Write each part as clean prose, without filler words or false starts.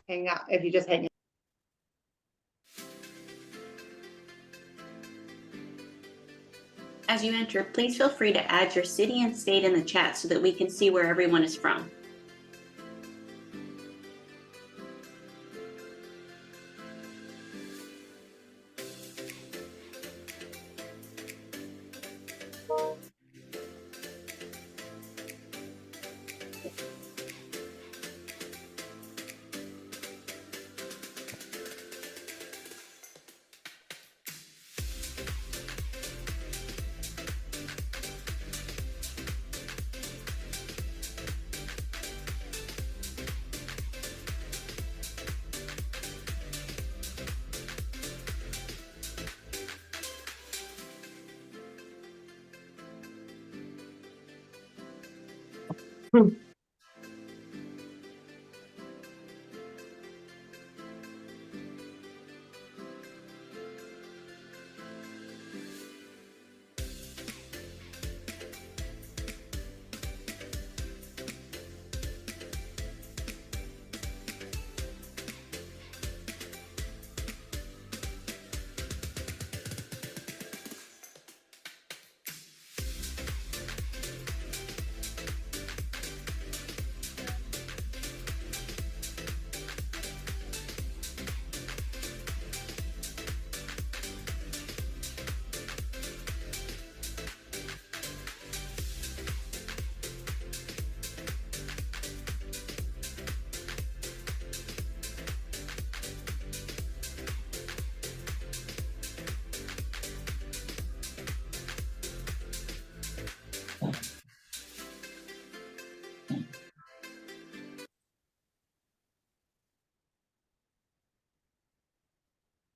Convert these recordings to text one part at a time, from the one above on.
hang out if you just hang. As you enter, please feel free to add your city and state in the chat so that we can see where everyone is from.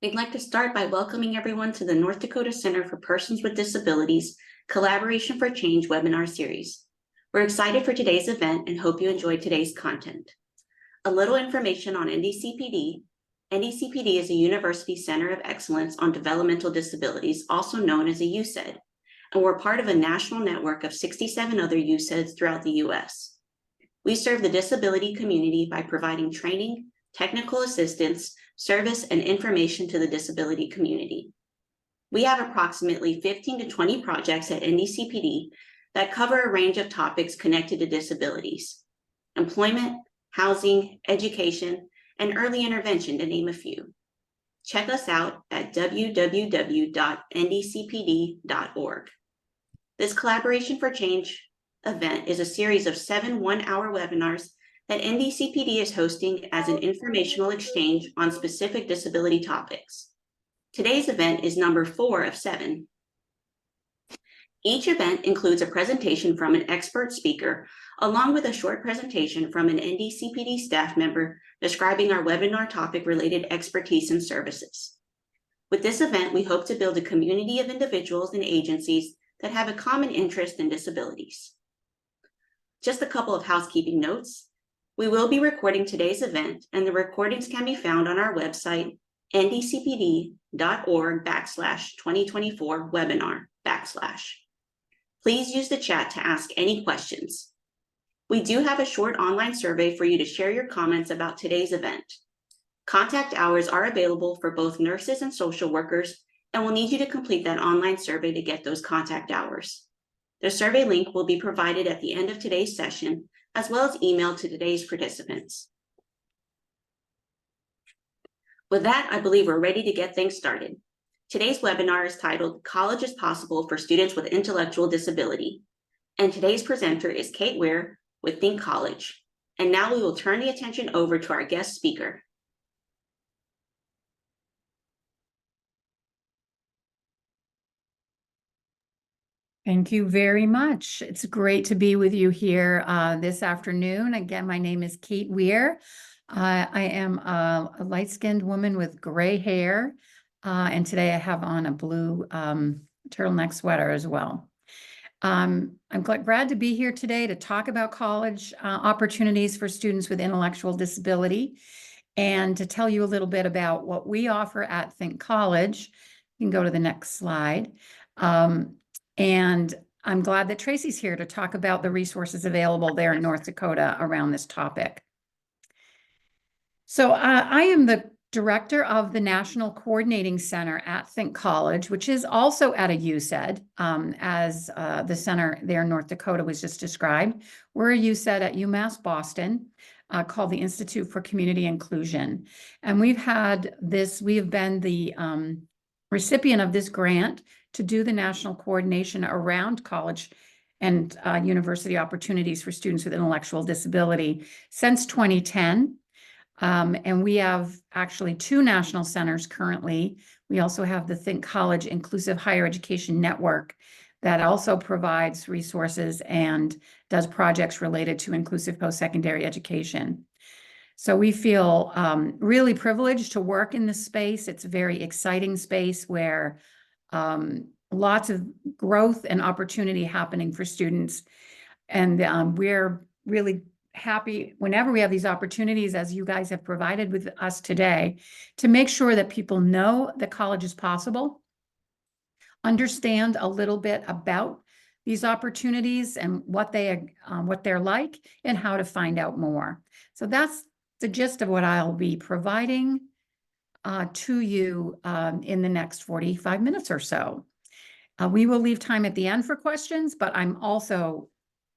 We'd like to start by welcoming everyone to the North Dakota Center for Persons with Disabilities Collaboration for Change webinar series. We're excited for today's event and hope you enjoyed today's content. A little information on NDCPD. NDCPD is a University Center of Excellence on Developmental Disabilities, also known as a UCED, and we're part of a national network of 67 other UCEDs throughout the U.S. We serve the disability community by providing training, technical assistance, service, and information to the disability community. We have approximately 15 to 20 projects at NDCPD that cover a range of topics connected to disabilities: employment, housing, education, and early intervention, to name a few. Check us out at www.ndcpd.org. This Collaboration for Change event is a series of 7 one-hour webinars that NDCPD is hosting as an informational exchange on specific disability topics. Today's event is number 4 of 7. Each event includes a presentation from an expert speaker, along with a short presentation from an NDCPD staff member describing our webinar topic-related expertise and services. With this event, we hope to build a community of individuals and agencies that have a common interest in disabilities. Just a couple of housekeeping notes. We will be recording today's event, and the recordings can be found on our website, ndcpd.org/2024webinar/. Please use the chat to ask any questions. We do have a short online survey for you to share your comments about today's event. Contact hours are available for both nurses and social workers, and we'll need you to complete that online survey to get those contact hours. The survey link will be provided at the end of today's session, as well as emailed to today's participants. With that, I believe we're ready to get things started. Today's webinar is titled College is Possible for Students with Intellectual Disability. And today's presenter is Kate Weir with Think College. And now we will turn the attention over to our guest speaker. Thank you very much. It's great to be with you here this afternoon. Again, my name is Kate Weir. I am a light-skinned woman with gray hair, and today I have on a blue turtleneck sweater as well. I'm glad to be here today to talk about college opportunities for students with intellectual disability and to tell you a little bit about what we offer at Think College. You can go to the next slide. And I'm glad that Tracy's here to talk about the resources available there in North Dakota around this topic. So I am the director of the National Coordinating Center at Think College, which is also at a USED, as the center there in North Dakota was just described. We're a USED at UMass Boston, called the Institute for Community Inclusion. And we have been the recipient of this grant to do the national coordination around college and university opportunities for students with intellectual disability since 2010. And we have actually 2 national centers currently. We also have the Think College Inclusive Higher Education Network that also provides resources and does projects related to inclusive post-secondary education. So we feel really privileged to work in this space. It's a very exciting space where lots of growth and opportunity happening for students. And we're really happy whenever we have these opportunities, as you guys have provided with us today, to make sure that people know that college is possible, understand a little bit about these opportunities and what they're like, and how to find out more. So that's the gist of what I'll be providing to you in the next 45 minutes or so. We will leave time at the end for questions, but I'm also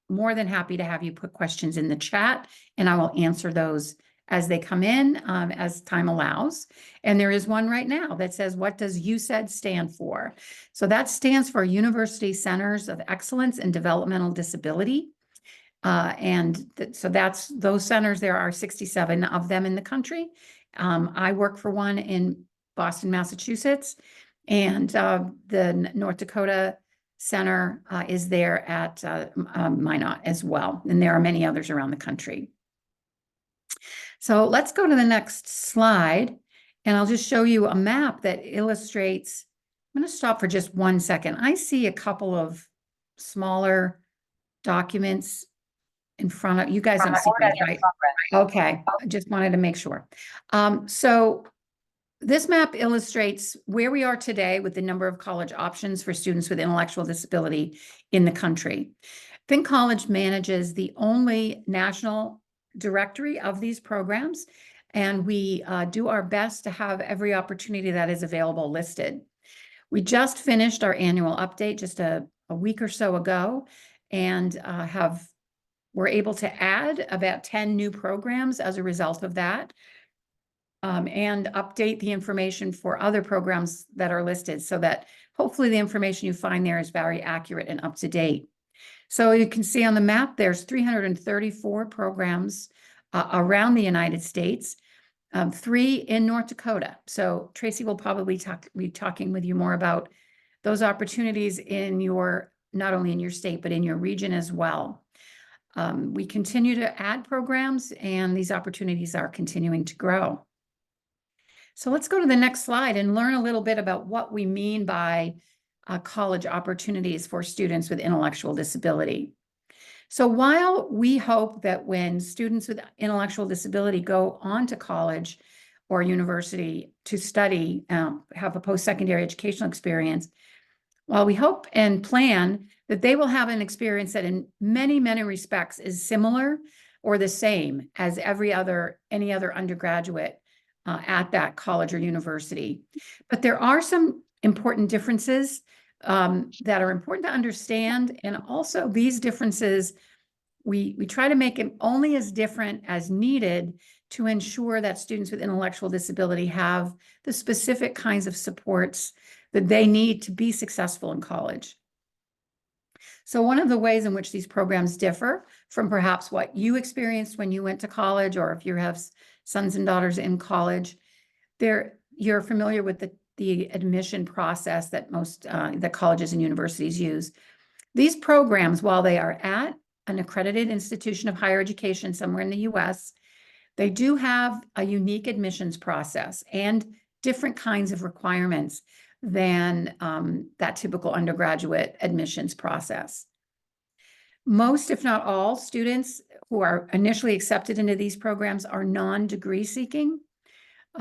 more than happy to have you put questions in the chat, and I will answer those as they come in, as time allows. And there is one right now that says, what does USED stand for? So that stands for University Centers of Excellence in Developmental Disability. So that's those centers. There are 67 of them in the country. I work for one in Boston, Massachusetts, and the North Dakota Center is there at Minot as well. And there are many others around the country. So let's go to the next slide, and I'll just show you a map that illustrates. I'm going to stop for just 1 second. I see a couple of smaller documents in front of you guys. Don't see those, right? Okay, I just wanted to make sure. So this map illustrates where we are today with the number of college options for students with intellectual disability in the country. Think College manages the only national directory of these programs, and we do our best to have every opportunity that is available listed. We just finished our annual update just a week or so ago, and we're able to add about 10 new programs as a result of that. And update the information for other programs that are listed, so that hopefully the information you find there is very accurate and up to date. So you can see on the map, there's 334 programs around the United States, 3 in North Dakota. So Tracy will probably be talking with you more about those opportunities not only in your state, but in your region as well. We continue to add programs, and these opportunities are continuing to grow. So let's go to the next slide and learn a little bit about what we mean by college opportunities for students with intellectual disability. So while we hope that when students with intellectual disability go on to college or university to study, have a post-secondary educational experience, while we hope and plan that they will have an experience that in many, many respects is similar or the same as any other undergraduate at that college or university. But there are some important differences that are important to understand. And also these differences, we try to make them only as different as needed to ensure that students with intellectual disability have the specific kinds of supports that they need to be successful in college. So one of the ways in which these programs differ from perhaps what you experienced when you went to college, or if you have sons and daughters in college, you're familiar with the admission process that most that colleges and universities use. These programs, while they are at an accredited institution of higher education somewhere in the US, they do have a unique admissions process and different kinds of requirements than that typical undergraduate admissions process. Most, if not all, students who are initially accepted into these programs are non-degree seeking.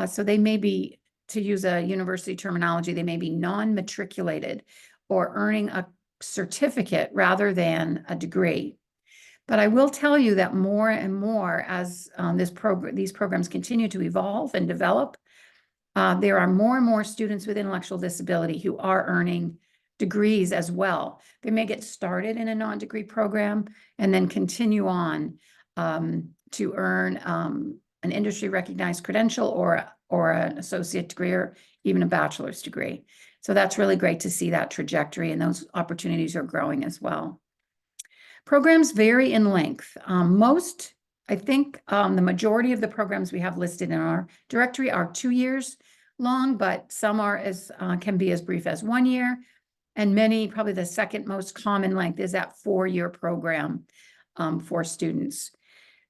So they may be, to use a university terminology, they may be non-matriculated or earning a certificate rather than a degree. But I will tell you that more and more as these programs continue to evolve and develop, there are more and more students with intellectual disability who are earning degrees as well. They may get started in a non-degree program and then continue on to earn an industry recognized credential or an associate degree or even a bachelor's degree. So that's really great to see that trajectory, and those opportunities are growing as well. Programs vary in length. I think the majority of the programs we have listed in our directory are 2 years long, but some are can be as brief as 1 year. And many, probably the second most common length is that 4-year program for students.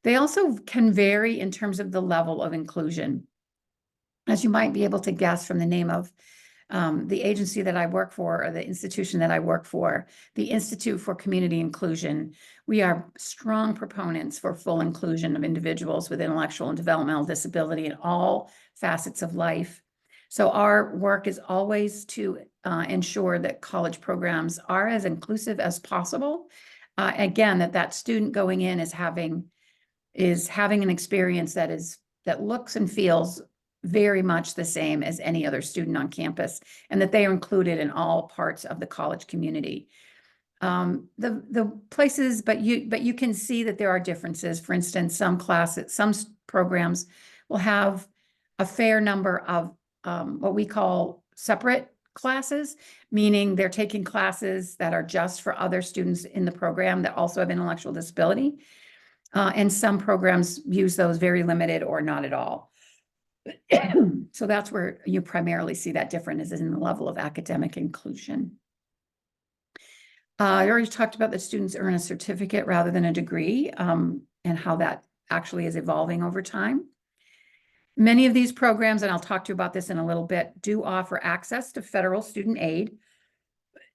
They also can vary in terms of the level of inclusion. As you might be able to guess from the name of the agency that I work for, or the institution that I work for, the Institute for Community Inclusion, we are strong proponents for full inclusion of individuals with intellectual and developmental disability in all facets of life. So our work is always to ensure that college programs are as inclusive as possible. Again, that student going in is having an experience that looks and feels very much the same as any other student on campus, and that they are included in all parts of the college community. The places, but you can see that there are differences. For instance, some programs will have a fair number of what we call separate classes, meaning they're taking classes that are just for other students in the program that also have intellectual disability. And some programs use those very limited or not at all. So that's where you primarily see that difference, is in the level of academic inclusion. I already talked about that students earn a certificate rather than a degree, and how that actually is evolving over time. Many of these programs, and I'll talk to you about this in a little bit, do offer access to federal student aid.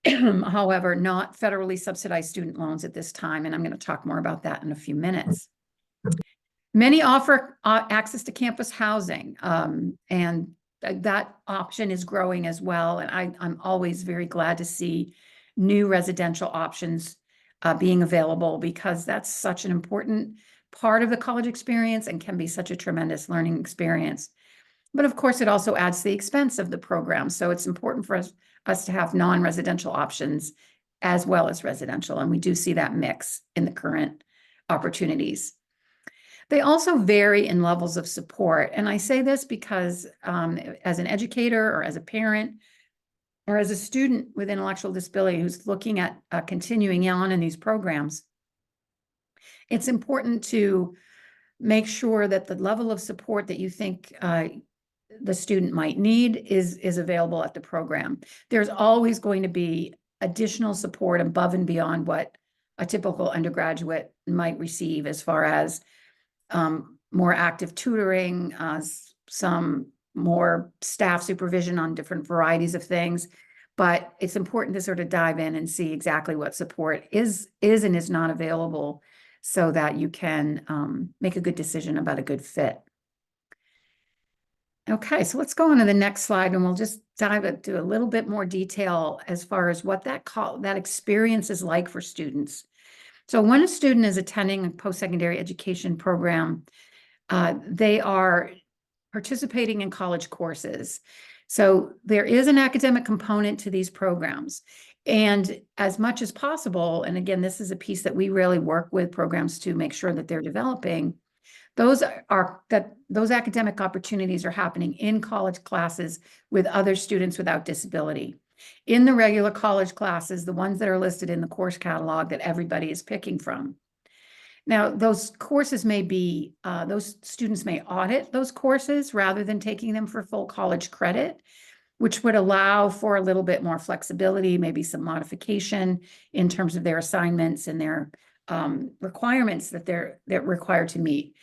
However, not federally subsidized student loans at this time, and I'm going to talk more about that in a few minutes. Many offer access to campus housing, and that option is growing as well. And I'm always very glad to see new residential options being available, because that's such an important part of the college experience and can be such a tremendous learning experience. But of course, it also adds to the expense of the program. So it's important for us to have non-residential options as well as residential. And we do see that mix in the current opportunities. They also vary in levels of support. And I say this because as an educator or as a parent or as a student with intellectual disability who's looking at continuing on in these programs, it's important to make sure that the level of support that you think the student might need is available at the program. There's always going to be additional support above and beyond what a typical undergraduate might receive, as far as more active tutoring, some more staff supervision on different varieties of things. But it's important to sort of dive in and see exactly what support is and is not available, so that you can make a good decision about a good fit. Okay, so let's go on to the next slide, and we'll just dive into a little bit more detail as far as what that experience is like for students. So when a student is attending a post-secondary education program, they are participating in college courses. So there is an academic component to these programs. And as much as possible, and again, this is a piece that we really work with programs to make sure that they're developing, those academic opportunities are happening in college classes with other students without disability. In the regular college classes, the ones that are listed in the course catalog that everybody is picking from. Now, those courses may be, those students may audit those courses rather than taking them for full college credit, which would allow for a little bit more flexibility, maybe some modification in terms of their assignments and their requirements that they're required to meet.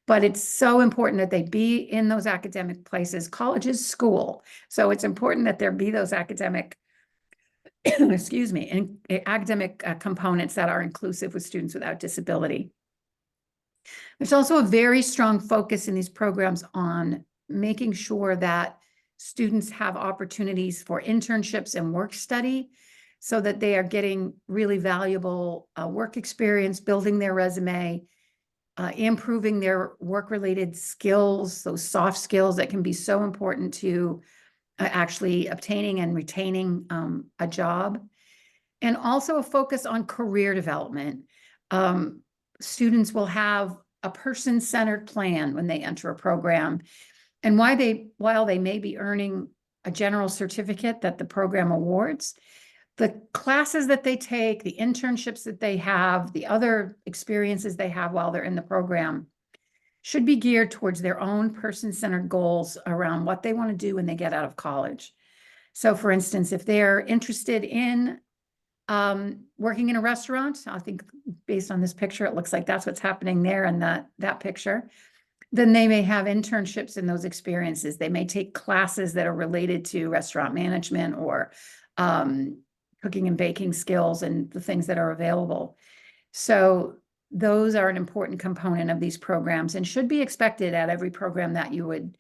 But it's so important that they be in those academic places. College is school, so it's important that there be those academic, excuse me, academic components that are inclusive with students without disability. There's also a very strong focus in these programs on making sure that students have opportunities for internships and work study. so that they are getting really valuable work experience, building their resume, improving their work-related skills, those soft skills that can be so important to actually obtaining and retaining a job, and also a focus on career development. Students will have a person-centered plan when they enter a program, and while they may be earning a general certificate that the program awards, the classes that they take, the internships that they have, the other experiences they have while they're in the program should be geared towards their own person-centered goals around what they want to do when they get out of college. So for instance, if they're interested in working in a restaurant, I think based on this picture, it looks like that's what's happening there in that picture, then they may have internships in those experiences. They may take classes that are related to restaurant management or cooking and baking skills and the things that are available. So those are an important component of these programs and should be expected at every program that you would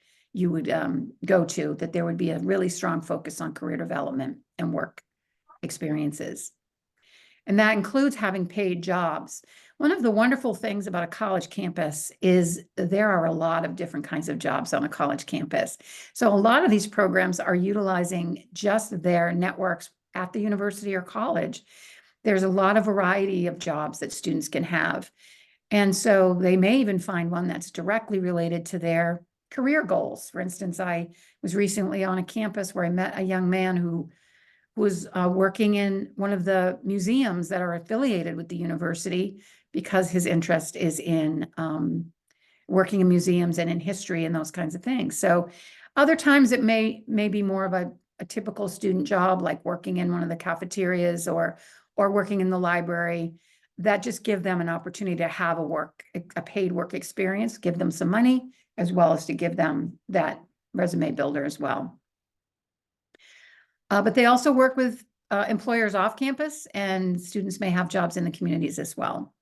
go to, that there would be a really strong focus on career development and work experiences. And that includes having paid jobs. One of the wonderful things about a college campus is there are a lot of different kinds of jobs on a college campus. So a lot of these programs are utilizing just their networks at the university or college. There's a lot of variety of jobs that students can have. And so they may even find one that's directly related to their career goals. For instance, I was recently on a campus where I met a young man who was working in one of the museums that are affiliated with the university because his interest is in working in museums and in history and those kinds of things. So other times it may be more of a typical student job, like working in one of the cafeterias or working in the library, that just give them an opportunity to have a paid work experience, give them some money, as well as to give them that resume builder as well. But they also work with employers off campus, and students may have jobs in the communities as well.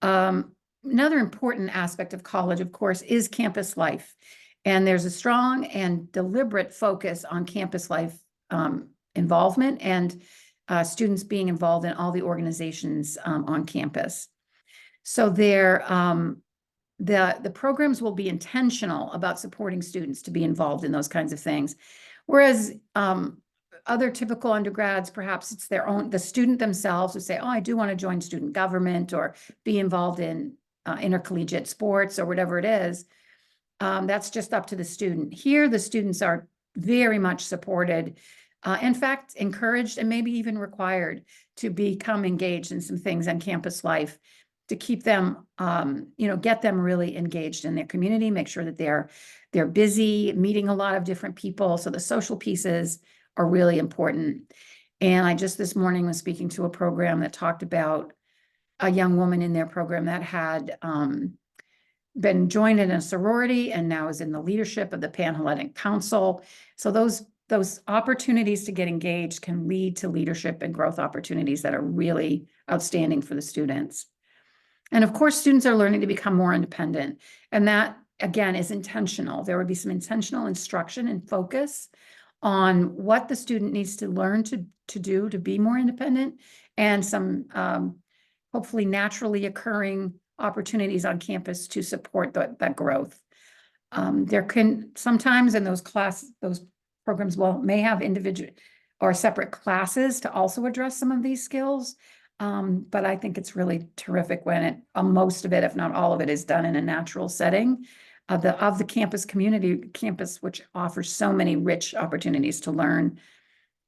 Another important aspect of college, of course, is campus life. And there's a strong and deliberate focus on campus life involvement and students being involved in all the organizations on campus. So the programs will be intentional about supporting students to be involved in those kinds of things. Whereas other typical undergrads, perhaps it's the student themselves who say, oh, I do want to join student government or be involved in intercollegiate sports or whatever it is. That's just up to the student. Here, the students are very much supported, in fact, encouraged and maybe even required to become engaged in some things on campus life to keep them, get them really engaged in their community, make sure that they're busy, meeting a lot of different people. So the social pieces are really important. And I just this morning was speaking to a program that talked about a young woman in their program that had been joined in a sorority and now is in the leadership of the Pan-Hellenic Council. So those opportunities to get engaged can lead to leadership and growth opportunities that are really outstanding for the students. And of course, students are learning to become more independent. And that, again, is intentional. There would be some intentional instruction and focus on what the student needs to learn to do to be more independent, and some hopefully naturally occurring opportunities on campus to support that growth. There can sometimes in those programs may have individual or separate classes to also address some of these skills. But I think it's really terrific when most of it, if not all of it, is done in a natural setting of the campus campus, which offers so many rich opportunities to learn,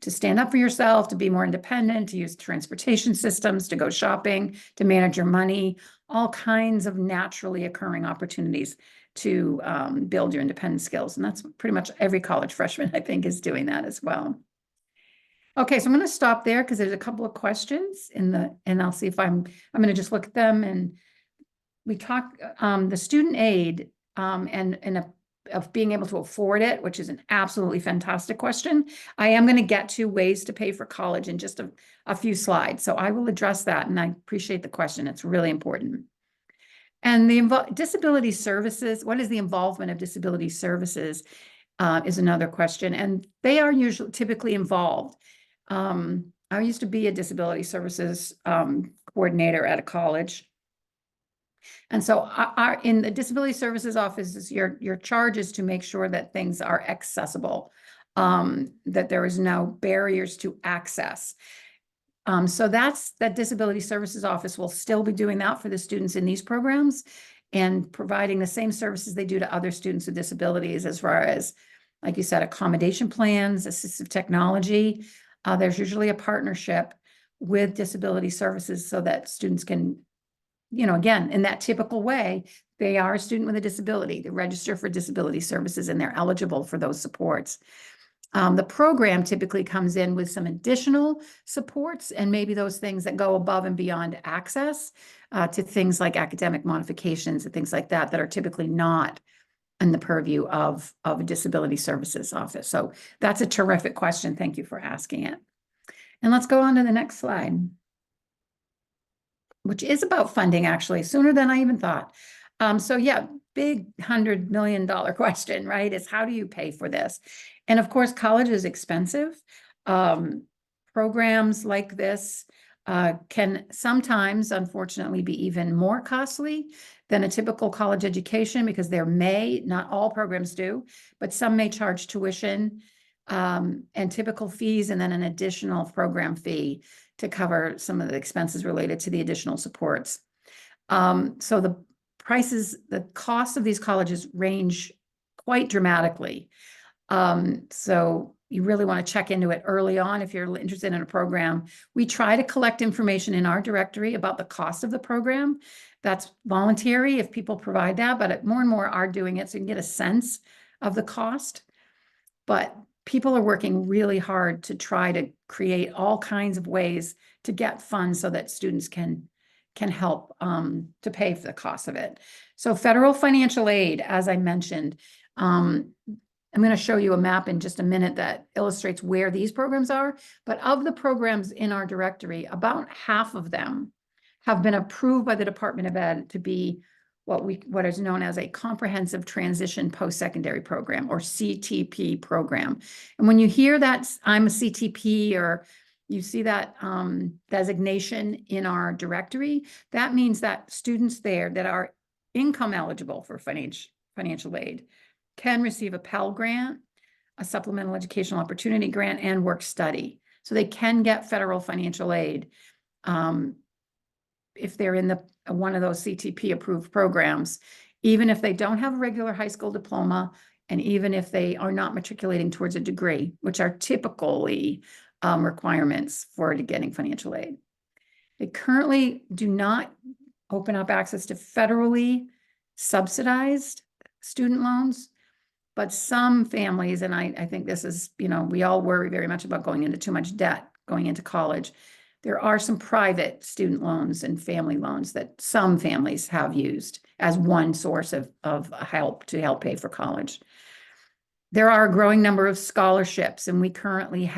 to stand up for yourself, to be more independent, to use transportation systems, to go shopping, to manage your money, all kinds of naturally occurring opportunities to build your independent skills. And that's pretty much every college freshman, I think, is doing that as well. Okay, so I'm going to stop there because there's a couple of questions and I'll see if I'm going to just look at them. And we talk the student aid of being able to afford it, which is an absolutely fantastic question. I am going to get to ways to pay for college in just a few slides. So I will address that, and I appreciate the question. It's really important. And the disability services, what is the involvement of disability services is another question. And they are typically involved. I I used to be a disability services coordinator at a college. And so in the disability services offices, your charge is to make sure that things are accessible, that there is no barriers to access. So that disability services office will still be doing that for the students in these programs and providing the same services they do to other students with disabilities, as far as, like you said, accommodation plans, assistive technology. There's usually a partnership with disability services so that students can, again, in that typical way, they are a student with a disability. They register for disability services and they're eligible for those supports. The program typically comes in with some additional supports and maybe those things that go above and beyond access to things like academic modifications and things like that are typically not in the purview of a disability services office. So that's a terrific question. Thank you for asking it. And let's go on to the next slide, which is about funding, actually, sooner than I even thought. So yeah, big $100 million question, right? Is how do you pay for this? And of course, college is expensive. Programs like this can sometimes, unfortunately, be even more costly than a typical college education, because not all programs do, but some may charge tuition and typical fees, and then an additional program fee to cover some of the expenses related to the additional supports. So the cost of these colleges range quite dramatically. So you really want to check into it early on if you're interested in a program. We try to collect information in our directory about the cost of the program. That's voluntary if people provide that, but more and more are doing it so you can get a sense of the cost. But people are working really hard to try to create all kinds of ways to get funds so that students can help to pay for the cost of it. So federal financial aid, as I mentioned, I'm going to show you a map in just a minute that illustrates where these programs are. But of the programs in our directory, about half of them have been approved by the Department of Ed to be what is known as a comprehensive transition post-secondary program, or CTP program. And when you hear that I'm a CTP, or you see that designation in our directory, that means that students there that are income eligible for financial aid can receive a Pell Grant, a Supplemental Educational Opportunity Grant, and work study. So they can get federal financial aid if they're in one of those CTP approved programs, even if they don't have a regular high school diploma, and even if they are not matriculating towards a degree, which are typically requirements for getting financial aid. They currently do not open up access to federally subsidized student loans, but some families, and I think this is, we all worry very much about going into too much debt, going into college. There are some private student loans and family loans that some families have used as one source of help to help pay for college. There are a growing number of scholarships, and we currently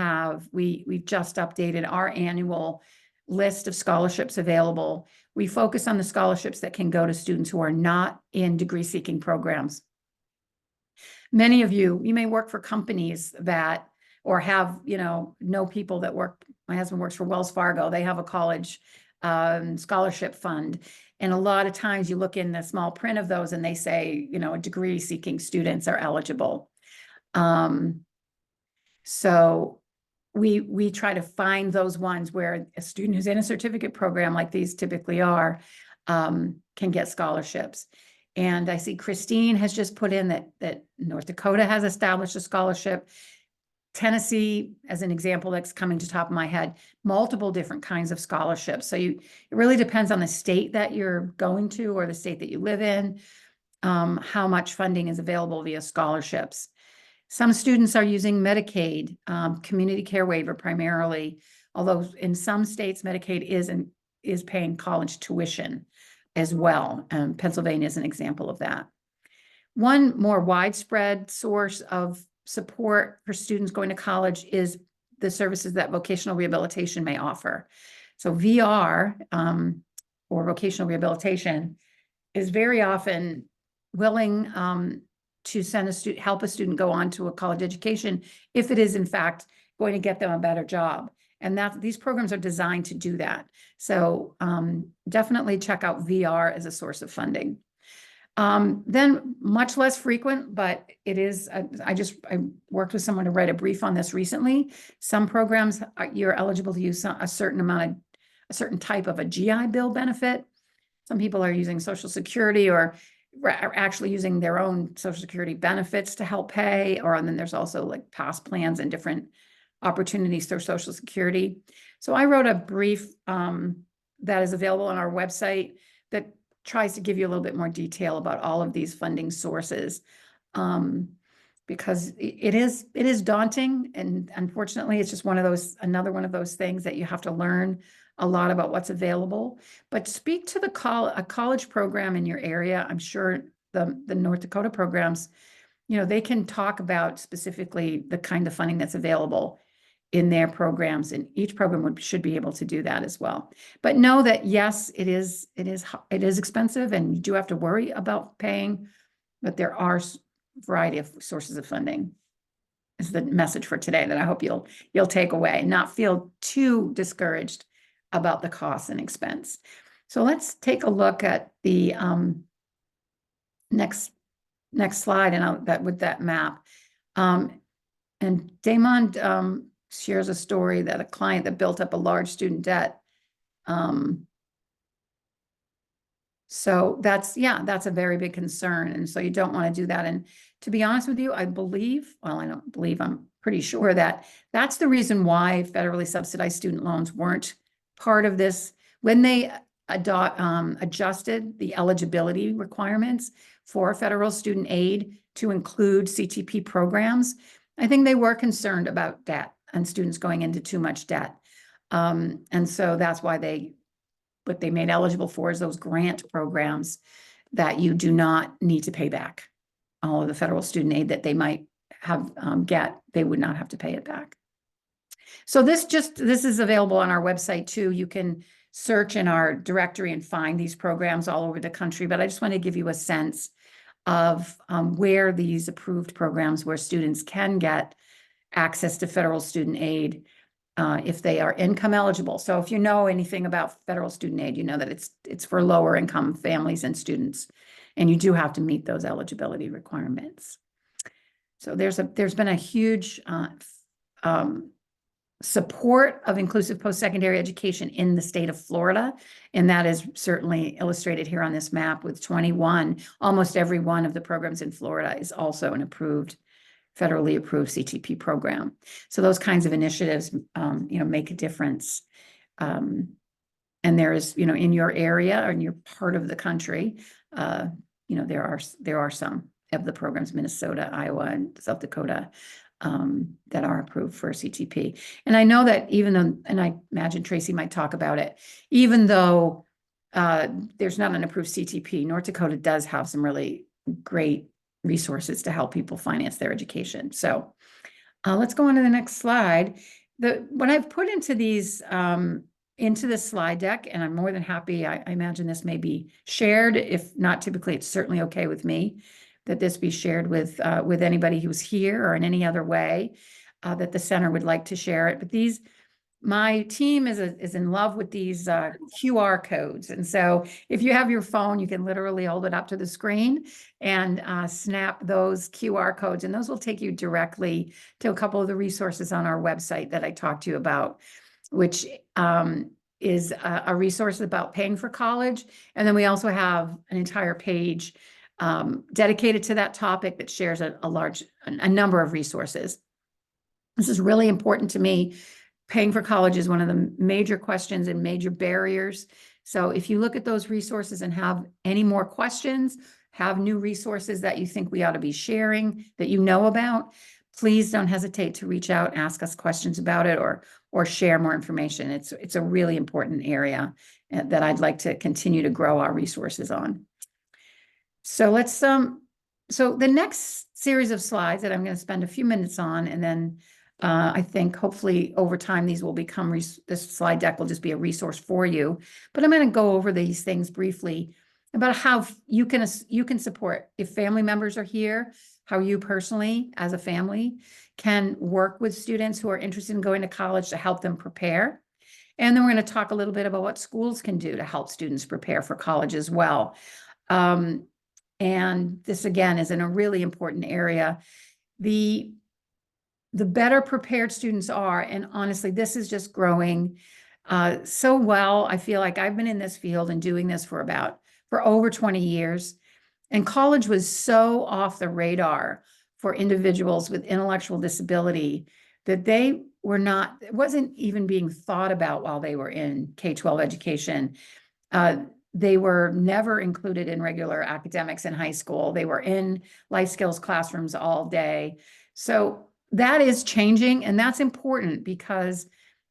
we've just updated our annual list of scholarships available. We focus on the scholarships that can go to students who are not in degree-seeking programs. Many of you may work for companies that, or have, know people that work. My husband works for Wells Fargo. They have a college scholarship fund. And a lot of times you look in the small print of those and they say, degree-seeking students are eligible. So we try to find those ones where a student who's in a certificate program, like these typically are, can get scholarships. And I see Christine has just put in that North Dakota has established a scholarship. Tennessee, as an example that's coming to top of my head, multiple different kinds of scholarships. So it really depends on the state that you're going to or the state that you live in, how much funding is available via scholarships. Some students are using Medicaid, community care waiver primarily, although in some states Medicaid is paying college tuition as well. Pennsylvania is an example of that. One more widespread source of support for students going to college is the services that vocational rehabilitation may offer. So VR, or vocational rehabilitation, is very often willing to help a student go on to a college education if it is in fact going to get them a better job. And that these programs are designed to do that. So definitely check out VR as a source of funding. Then much less frequent, but it is, I worked with someone to write a brief on this recently. Some programs, you're eligible to use a certain type of a GI Bill benefit. Some people are using Social Security or are actually using their own Social Security benefits to help pay, and then there's also like past plans and different opportunities through Social Security. So I wrote a brief that is available on our website that tries to give you a little bit more detail about all of these funding sources, because it is daunting, and unfortunately, it's just another one of those things that you have to learn a lot about what's available. But speak to a college program in your area. I'm sure the North Dakota programs, they can talk about specifically the kind of funding that's available in their programs, and each program should be able to do that as well. But know that yes, it is expensive, and you do have to worry about paying, but there are a variety of sources of funding. Is the message for today that I hope you'll take away and not feel too discouraged about the cost and expense. So let's take a look at the next slide, and with that map. And Damon shares a story that a client that built up a large student debt. So that's a very big concern. And so you don't want to do that. And to be honest with you, I'm pretty sure that that's the reason why federally subsidized student loans weren't part of this. When they adjusted the eligibility requirements for federal student aid to include CTP programs, I think they were concerned about debt and students going into too much debt. And so that's why what they made eligible for is those grant programs that you do not need to pay back. All of the federal student aid that they might have they would not have to pay it back. So this is available on our website too. You can search in our directory and find these programs all over the country, but I just want to give you a sense of where these approved programs where students can get access to federal student aid if they are income eligible. So if you know anything about federal student aid, you know that it's for lower income families and students, and you do have to meet those eligibility requirements. So there's been a huge support of inclusive post-secondary education in the state of Florida, and that is certainly illustrated here on this map with 21. Almost every one of the programs in Florida is also an federally approved CTP program. So those kinds of initiatives, make a difference. And there is, in your area or in your part of the country, there are some of the programs, Minnesota, Iowa, and South Dakota, that are approved for CTP. And I know that and I imagine Tracy might talk about it, even though there's not an approved CTP, North Dakota does have some really great resources to help people finance their education. So let's go on to the next slide. What I've put into these into this slide deck, and I'm more than happy, I imagine this may be shared. If not, typically it's certainly okay with me that this be shared with anybody who's here or in any other way that the center would like to share it. But my team is in love with these QR codes. And so if you have your phone, you can literally hold it up to the screen and snap those QR codes. And those will take you directly to a couple of the resources on our website that I talked to you about, which is a resource about paying for college. And then we also have an entire page dedicated to that topic that shares a number of resources. This is really important to me. Paying for college is one of the major questions and major barriers. So if you look at those resources and have any more questions, have new resources that you think we ought to be sharing that you know about, please don't hesitate to reach out, ask us questions about it, or share more information. It's a really important area that I'd like to continue to grow our resources on. So so the next series of slides that I'm going to spend a few minutes on, and then I think hopefully over time these will become, this slide deck will just be a resource for you. But I'm going to go over these things briefly. about how you can support if family members are here, how you personally, as a family, can work with students who are interested in going to college to help them prepare. And then we're going to talk a little bit about what schools can do to help students prepare for college as well. And this, again, is in a really important area. The better prepared students are, and honestly, this is just growing so well. I feel like I've been in this field and doing this for over 20 years. And college was so off the radar for individuals with intellectual disability that they were not, it wasn't even being thought about while they were in K-12 education. They were never included in regular academics in high school. They were in life skills classrooms all day. So that is changing, and that's important because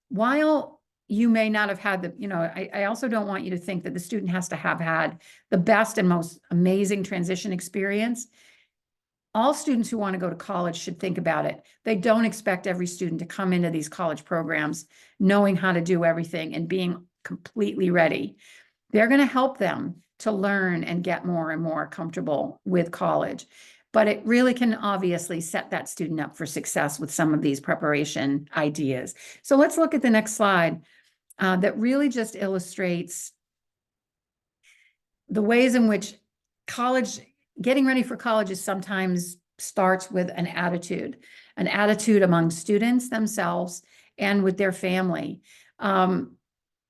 while you may not have had I also don't want you to think that the student has to have had the best and most amazing transition experience. All students who want to go to college should think about it. They don't expect every student to come into these college programs knowing how to do everything and being completely ready. They're going to help them to learn and get more and more comfortable with college. But it really can obviously set that student up for success with some of these preparation ideas. So let's look at the next slide that really just illustrates the ways in which getting ready for college is sometimes starts with an attitude among students themselves and with their family.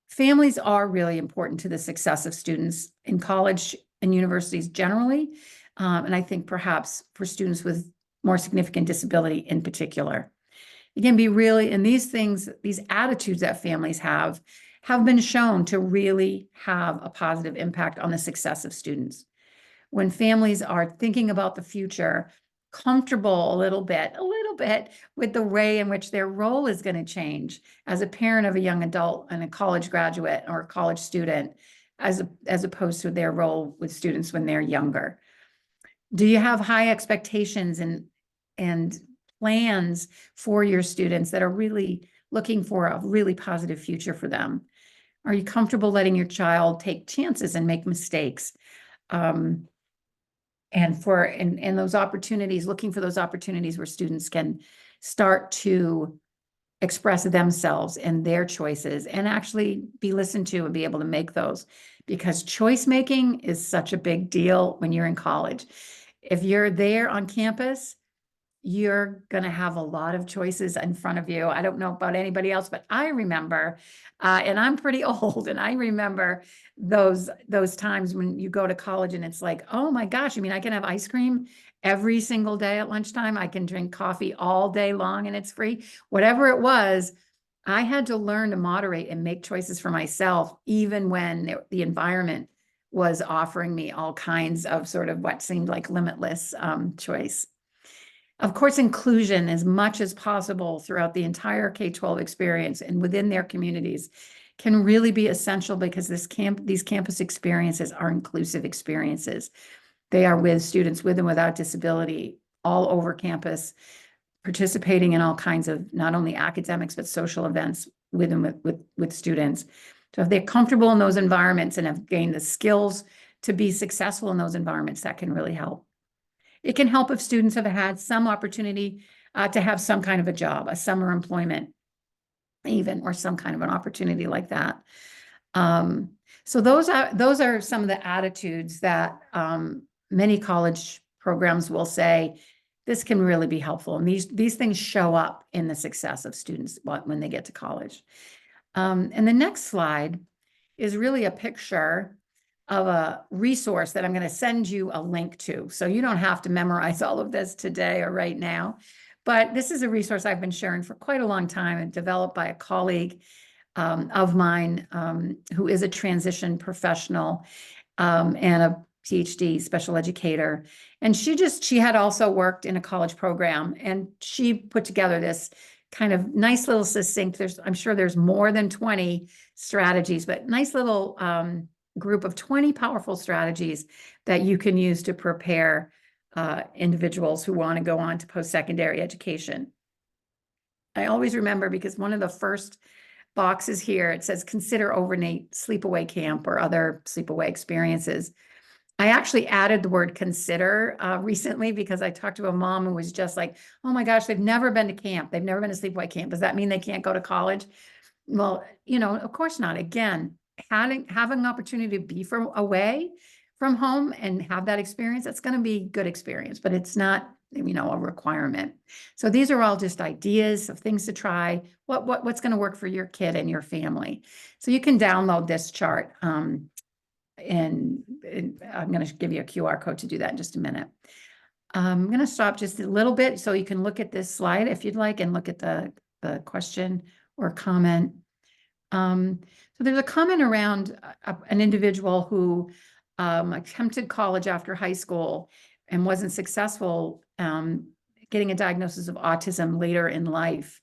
Families are really important to the success of students in college and universities generally, and I think perhaps for students with more significant disability in particular. It can be really, and these attitudes that families have been shown to really have a positive impact on the success of students. When families are thinking about the future, comfortable a little bit with the way in which their role is going to change as a parent of a young adult and a college graduate or a college student, as opposed to their role with students when they're younger. Do you have high expectations and plans for your students that are really looking for a really positive future for them? Are you comfortable letting your child take chances and make mistakes? And those opportunities, looking for those opportunities where students can start to express themselves and their choices and actually be listened to and be able to make those, because choice making is such a big deal when you're in college. If you're there on campus, you're going to have a lot of choices in front of you. I don't know about anybody else, but I remember, and I'm pretty old, and I remember those times when you go to college and it's like, oh my gosh, I mean, I can have ice cream every single day at lunchtime. I can drink coffee all day long and it's free. Whatever it was, I had to learn to moderate and make choices for myself, even when the environment was offering me all kinds of sort of what seemed like limitless choice. Of course, inclusion as much as possible throughout the entire K-12 experience and within their communities can really be essential, because these campus experiences are inclusive experiences. They are with students with and without disability all over campus, participating in all kinds of not only academics, but social events with students. So if they're comfortable in those environments and have gained the skills to be successful in those environments, that can really help. It can help if students have had some opportunity to have some kind of a job, a summer employment even, or some kind of an opportunity like that. So those are some of the attitudes that many college programs will say, this can really be helpful. And these things show up in the success of students when they get to college. And the next slide is really a picture of a resource that I'm going to send you a link to. So you don't have to memorize all of this today or right now, but this is a resource I've been sharing for quite a long time and developed by a colleague of mine who is a transition professional and a PhD special educator. And she had also worked in a college program, and she put together this kind of nice little succinct, I'm sure there's more than 20 strategies, but nice little group of 20 powerful strategies that you can use to prepare individuals who want to go on to post-secondary education. I always remember, because one of the first boxes here, it says consider overnight sleepaway camp or other sleepaway experiences. I actually added the word consider recently because I talked to a mom who was just like, oh my gosh, they've never been to camp. They've never been to sleepaway camp. Does that mean they can't go to college? Well, of course not. Again, having an opportunity to be away from home and have that experience, that's going to be good experience, but it's not, a requirement. So these are all just ideas of things to try. What's going to work for your kid and your family. So you can download this chart. And I'm going to give you a QR code to do that in just a minute. I'm going to stop just a little bit so you can look at this slide if you'd like and look at the question or comment. So there's a comment around an individual who attempted college after high school and wasn't successful getting a diagnosis of autism later in life.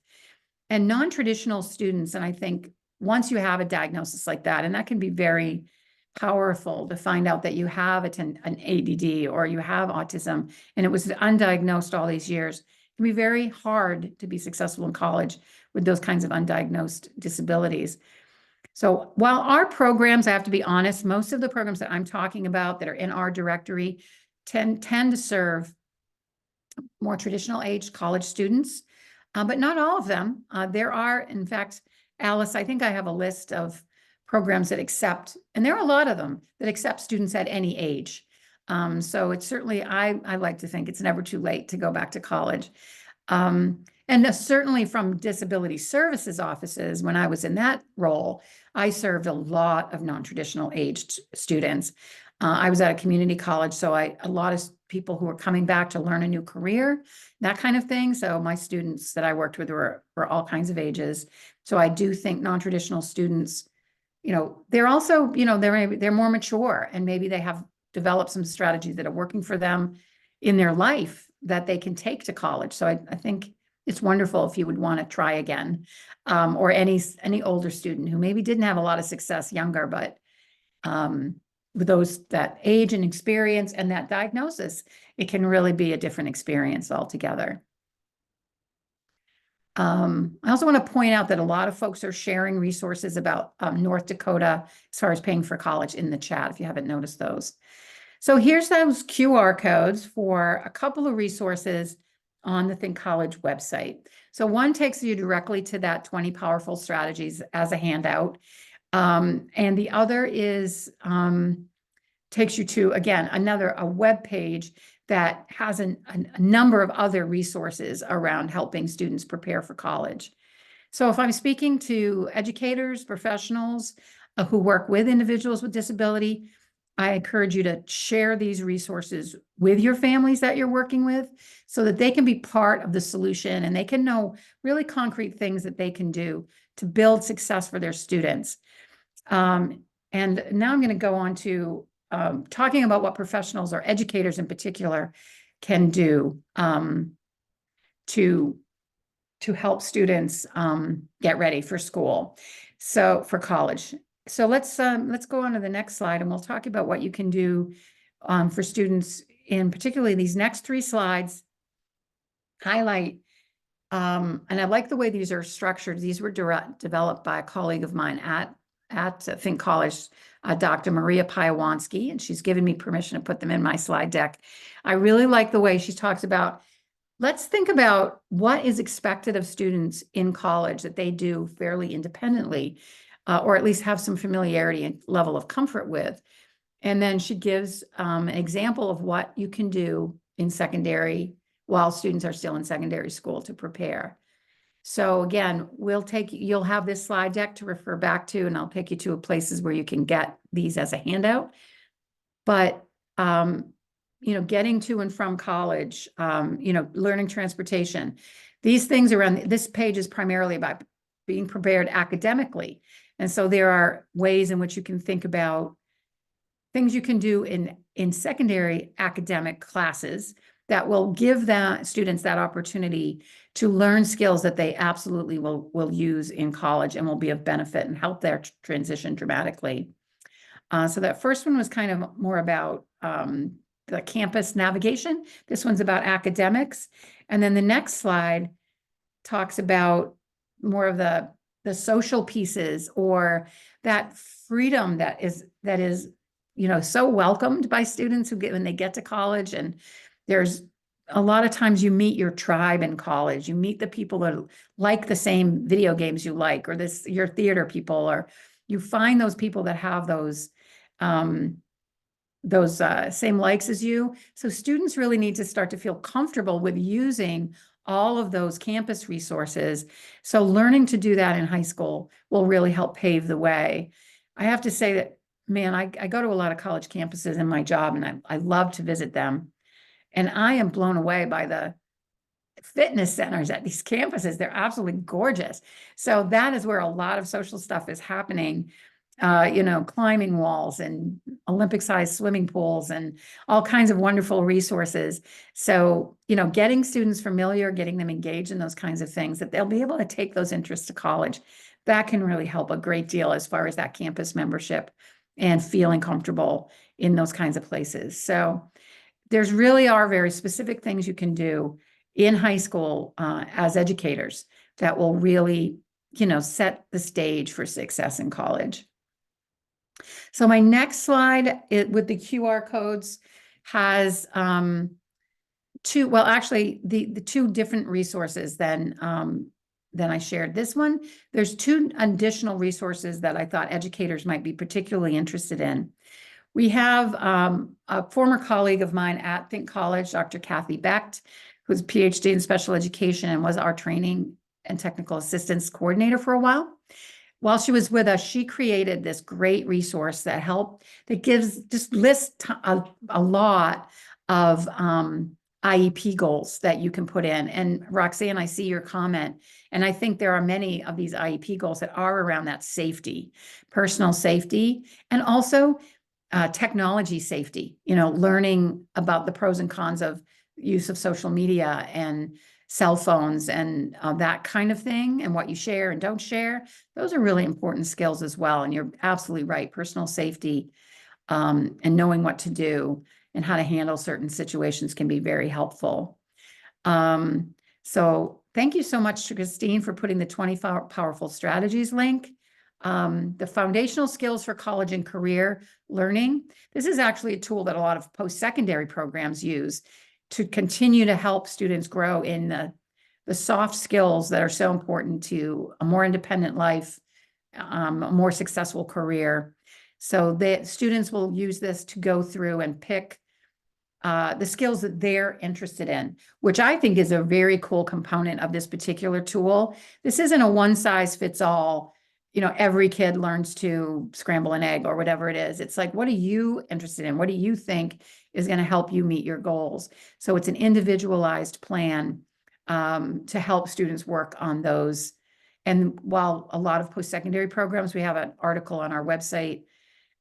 And non-traditional students, and I think once you have a diagnosis like that, and that can be very powerful to find out that you have an ADD or you have autism, and it was undiagnosed all these years, it can be very hard to be successful in college with those kinds of undiagnosed disabilities. So while our programs, I have to be honest, most of the programs that I'm talking about that are in our directory tend to serve more traditional age college students, but not all of them. There are, in fact, Alice, I think I have a list of programs that accept, and there are a lot of them that accept students at any age. So it's certainly, I like to think it's never too late to go back to college. And certainly from disability services offices, when I was in that role, I served a lot of non-traditional aged students. I was at a community college, so a lot of people who were coming back to learn a new career, that kind of thing. So my students that I worked with were all kinds of ages. So I do think non-traditional students, they're also, they're more mature and maybe they have developed some strategies that are working for them in their life that they can take to college. So I think it's wonderful if you would want to try again, or any older student who maybe didn't have a lot of success younger, but with those, that age and experience and that diagnosis, it can really be a different experience altogether. I also want to point out that a lot of folks are sharing resources about North Dakota as far as paying for college in the chat, if you haven't noticed those. So here's those QR codes for a couple of resources on the Think College website. So one takes you directly to that 20 powerful strategies as a handout. And the other is takes you to, again, a web page that has a number of other resources around helping students prepare for college. So if I'm speaking to educators, professionals who work with individuals with disability, I encourage you to share these resources with your families that you're working with so that they can be part of the solution and they can know really concrete things that they can do to build success for their students. And now I'm going to go on to talking about what professionals or educators in particular can do to help students get ready for school, so for college. So let's go on to the next slide and we'll talk about what you can do for students, in particularly these next 3 slides highlight. And I like the way these are structured. These were developed by a colleague of mine at Think College, Dr. Maria Piowansky, and she's given me permission to put them in my slide deck. I really like the way she talks about, let's think about what is expected of students in college that they do fairly independently, or at least have some familiarity and level of comfort with. And then she gives an example of what you can do in secondary while students are still in secondary school to prepare. So again, you'll have this slide deck to refer back to, and I'll take you to places where you can get these as a handout. But, getting to and from college, learning transportation, these things around this page is primarily about being prepared academically. And so there are ways in which you can think about things you can do in secondary academic classes that will give students that opportunity to learn skills that they absolutely will use in college and will be of benefit and help their transition dramatically. So that first one was kind of more about the campus navigation. This one's about academics. And then the next slide talks about more of the social pieces, or that freedom that is so welcomed by students when they get to college. And there's a lot of times you meet your tribe in college. You meet the people that like the same video games you like, or your theater people, or you find those people that have those same likes as you. So students really need to start to feel comfortable with using all of those campus resources. So learning to do that in high school will really help pave the way. I have to say that, man, I go to a lot of college campuses in my job, and I love to visit them. And I am blown away by the fitness centers at these campuses. They're absolutely gorgeous. So that is where a lot of social stuff is happening. Climbing walls and Olympic-sized swimming pools and all kinds of wonderful resources. So, getting students familiar, getting them engaged in those kinds of things, that they'll be able to take those interests to college. That can really help a great deal as far as that campus membership and feeling comfortable in those kinds of places. So there's really are very specific things you can do in high school as educators that will really, set the stage for success in college. So my next slide with the QR codes has the two different resources than I shared. This one, there's two additional resources that I thought educators might be particularly interested in. We have a former colleague of mine at Think College, Dr. Kathy Becht, who's a PhD in special education and was our training and technical assistance coordinator for a while. While she was with us, she created this great resource that lists a lot of IEP goals that you can put in. And Roxanne, I see your comment, and I think there are many of these IEP goals that are around that safety, personal safety, and also technology safety, learning about the pros and cons of use of social media and cell phones and that kind of thing, and what you share and don't share. Those are really important skills as well. And you're absolutely right. Personal safety and knowing what to do and how to handle certain situations can be very helpful. So thank you so much to Christine for putting the 20 Powerful Strategies link. The foundational skills for college and career learning. This is actually a tool that a lot of post-secondary programs use to continue to help students grow in the soft skills that are so important to a more independent life, a more successful career. So the students will use this to go through and pick the skills that they're interested in, which I think is a very cool component of this particular tool. This isn't a one-size-fits-all, every kid learns to scramble an egg or whatever it is. It's like, what are you interested in? What do you think is going to help you meet your goals? So it's an individualized plan to help students work on those. And while a lot of post-secondary programs, we have an article on our website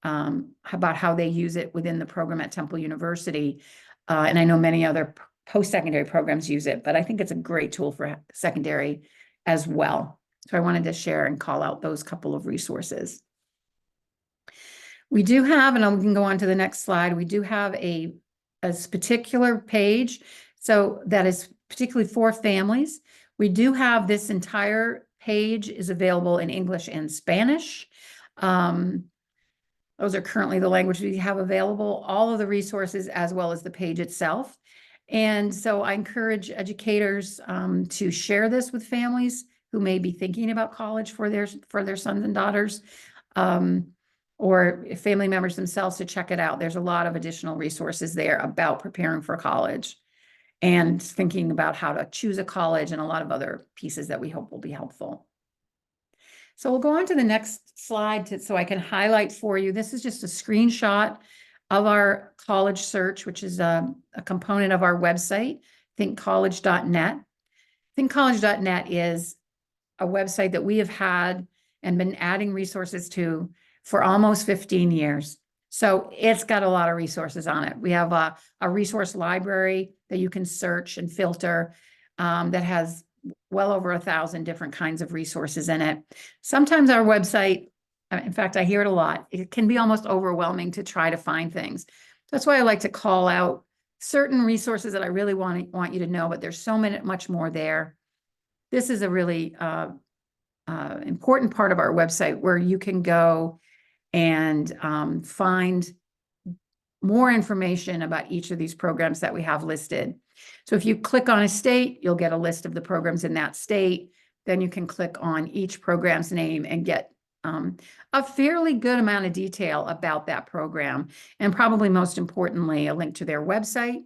about how they use it within the program at Temple University. And I know many other post-secondary programs use it, but I think it's a great tool for secondary as well. So I wanted to share and call out those couple of resources. We do have, and we can go on to the next slide, we do have a particular page, so that is particularly for families. We do have this entire page is available in English and Spanish. Those are currently the language we have available, all of the resources as well as the page itself. And so I encourage educators to share this with families who may be thinking about college for their sons and daughters, or family members themselves to check it out. There's a lot of additional resources there about preparing for college and thinking about how to choose a college and a lot of other pieces that we hope will be helpful. So we'll go on to the next slide so I can highlight for you. This is just a screenshot of our college search, which is a component of our website, thinkcollege.net. Thinkcollege.net is a website that we have had and been adding resources to for almost 15 years. So it's got a lot of resources on it. We have a resource library that you can search and filter that has well over 1,000 different kinds of resources in it. Sometimes our website, in fact, I hear it a lot, it can be almost overwhelming to try to find things. That's why I like to call out certain resources that I really want you to know, but there's so much more there. This is a really important part of our website where you can go and find more information about each of these programs that we have listed. So if you click on a state, you'll get a list of the programs in that state. Then you can click on each program's name and get a fairly good amount of detail about that program. And probably most importantly, a link to their website,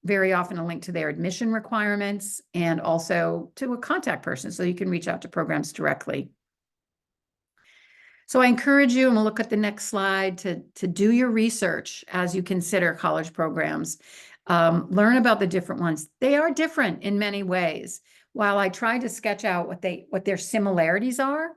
very often a link to their admission requirements, and also to a contact person so you can reach out to programs directly. So I encourage you, and we'll look at the next slide, to do your research as you consider college programs. Learn about the different ones. They are different in many ways. While I tried to sketch out what their similarities are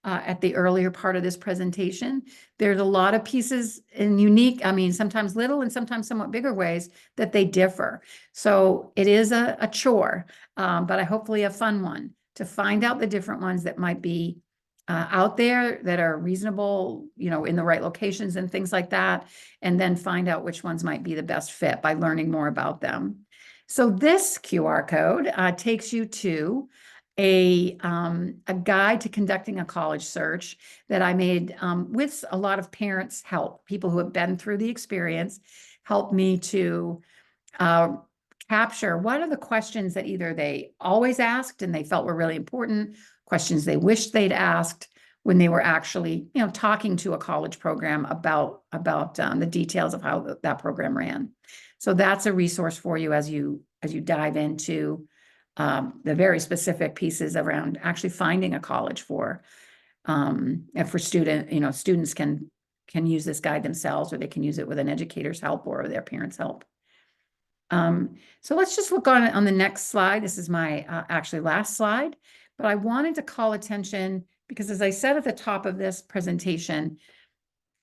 at the earlier part of this presentation, there's a lot of pieces and unique, I mean, sometimes little and sometimes somewhat bigger ways that they differ. So it is a chore, but hopefully a fun one to find out the different ones that might be out there that are reasonable, in the right locations and things like that, and then find out which ones might be the best fit by learning more about them. So this QR code takes you to a guide to conducting a college search that I made with a lot of parents' help. People who have been through the experience helped me to capture what are the questions that either they always asked and they felt were really important, questions they wished they'd asked when they were actually, talking to a college program about the details of how that program ran. So that's a resource for you as you dive into the very specific pieces around actually finding a college for students can use this guide themselves, or they can use it with an educator's help or their parents' help. So let's just look on the next slide. This is my actually last slide, but I wanted to call attention because, as I said at the top of this presentation,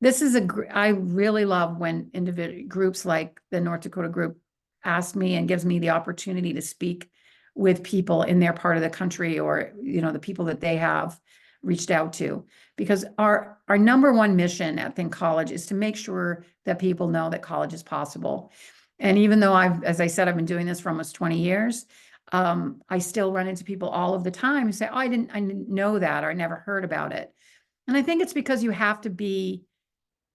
this is I really love when individual groups like the North Dakota group ask me and gives me the opportunity to speak with people in their part of the country, or the people that they have reached out to, because our number one mission at Think College is to make sure that people know that college is possible. And even though as I said, I've been doing this for almost 20 years, I still run into people all of the time who say, "Oh, I didn't know that," or "I never heard about it." And I think it's because you have to be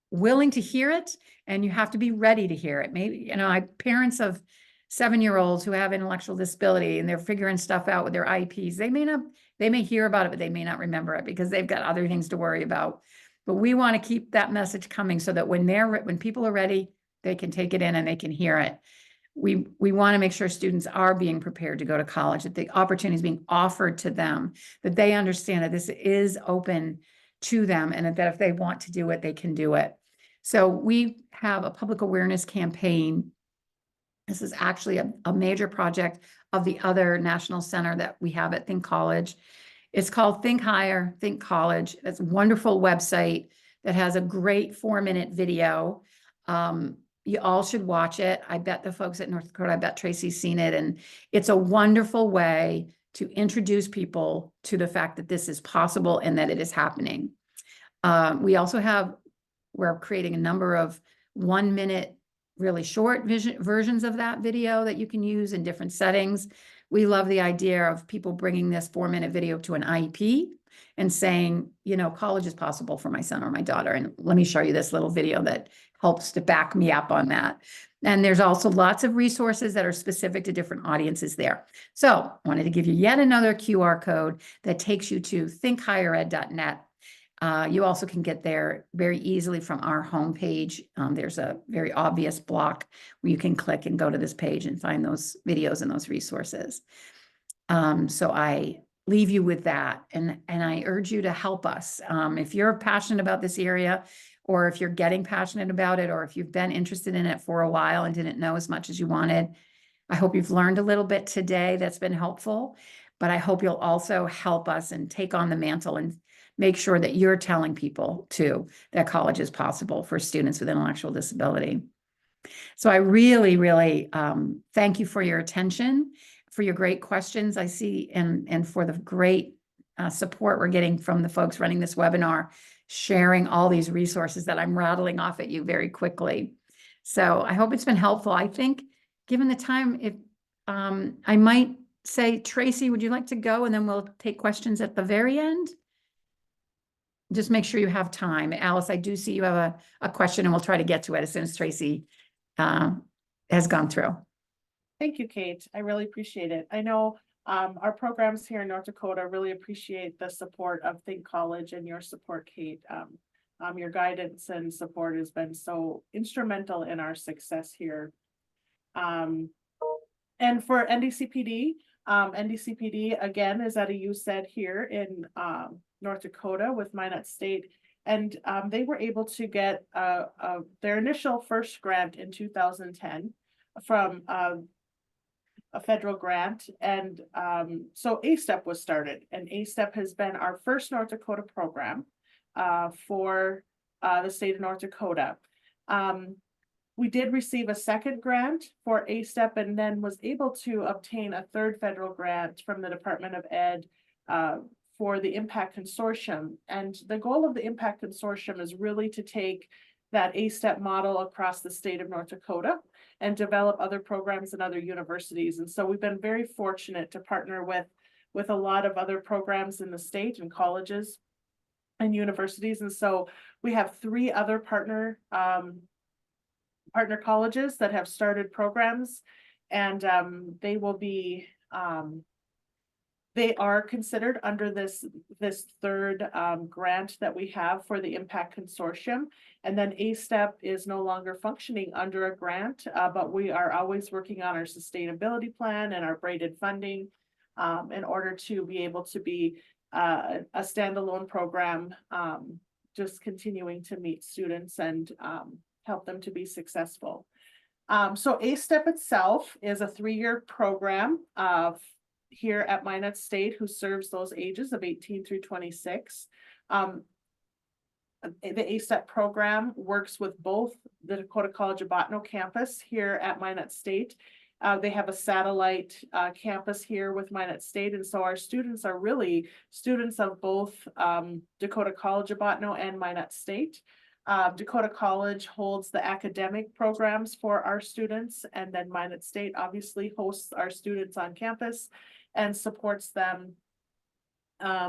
willing to hear it, and you have to be ready to hear it. Maybe, parents of 7-year-olds who have intellectual disability and they're figuring stuff out with their IEPs, they may hear about it, but they may not remember it because they've got other things to worry about. But we want to keep that message coming so that when people are ready, they can take it in and they can hear it. We want to make sure students are being prepared to go to college, that the opportunity is being offered to them, that they understand that this is open to them, and that if they want to do it, they can do it. So we have a public awareness campaign. This is actually a major project of the other national center that we have at Think College. It's called Think Higher, Think College. It's a wonderful website that has a great 4-minute video. You all should watch it. I bet the folks at North Dakota, I bet Tracy's seen it. And it's a wonderful way to introduce people to the fact that this is possible and that it is happening. We're creating a number of 1-minute, really short versions of that video that you can use in different settings. We love the idea of people bringing this 4-minute video to an IEP and saying, college is possible for my son or my daughter. And let me show you this little video that helps to back me up on that. And there's also lots of resources that are specific to different audiences there. So I wanted to give you yet another QR code that takes you to thinkhighered.net. You also can get there very easily from our homepage. There's a very obvious block where you can click and go to this page and find those videos and those resources. So I leave you with that, and I urge you to help us. If you're passionate about this area, or if you're getting passionate about it, or if you've been interested in it for a while and didn't know as much as you wanted, I hope you've learned a little bit today that's been helpful, but I hope you'll also help us and take on the mantle and make sure that you're telling people too that college is possible for students with intellectual disability. So I really, really thank you for your attention, for your great questions I see, and for the great support we're getting from the folks running this webinar, sharing all these resources that I'm rattling off at you very quickly. So I hope it's been helpful. I think, given the time, if I might say, Tracy, would you like to go, and then we'll take questions at the very end? just make sure you have time. Alice, I do see you have a question, and we'll try to get to it as soon as Tracy has gone through. Thank you, Kate. I really appreciate it. I know our programs here in North Dakota really appreciate the support of Think College and your support, Kate. Your guidance and support has been so instrumental in our success here. And for NDCPD, NDCPD again is at a USED here in North Dakota with Minot State. And they were able to get their initial first grant in 2010 from a federal grant. And so A-STEP was started, and A-STEP has been our first North Dakota program for the state of North Dakota. We did receive a second grant for A-STEP, and then was able to obtain a third federal grant from the Department of Ed for the Impact Consortium. And the goal of the Impact Consortium is really to take that A-STEP model across the state of North Dakota and develop other programs in other universities. And so we've been very fortunate to partner with a lot of other programs in the state and colleges and universities. And so we have 3 other partner colleges that have started programs, and they will be they are considered under this third grant that we have for the Impact Consortium. And then A-STEP is no longer functioning under a grant, but we are always working on our sustainability plan and our braided funding in order to be able to be a standalone program, just continuing to meet students and help them to be successful. So A-STEP itself is a 3-year program here at Minot State, who serves those ages of 18 through 26. The A-STEP program works with both the Dakota College of Botano campus here at Minot State. They have a satellite campus here with Minot State, and so our students are really students of both Dakota College of Botano and Minot State. Dakota College holds the academic programs for our students, and then Minot State obviously hosts our students on campus and supports them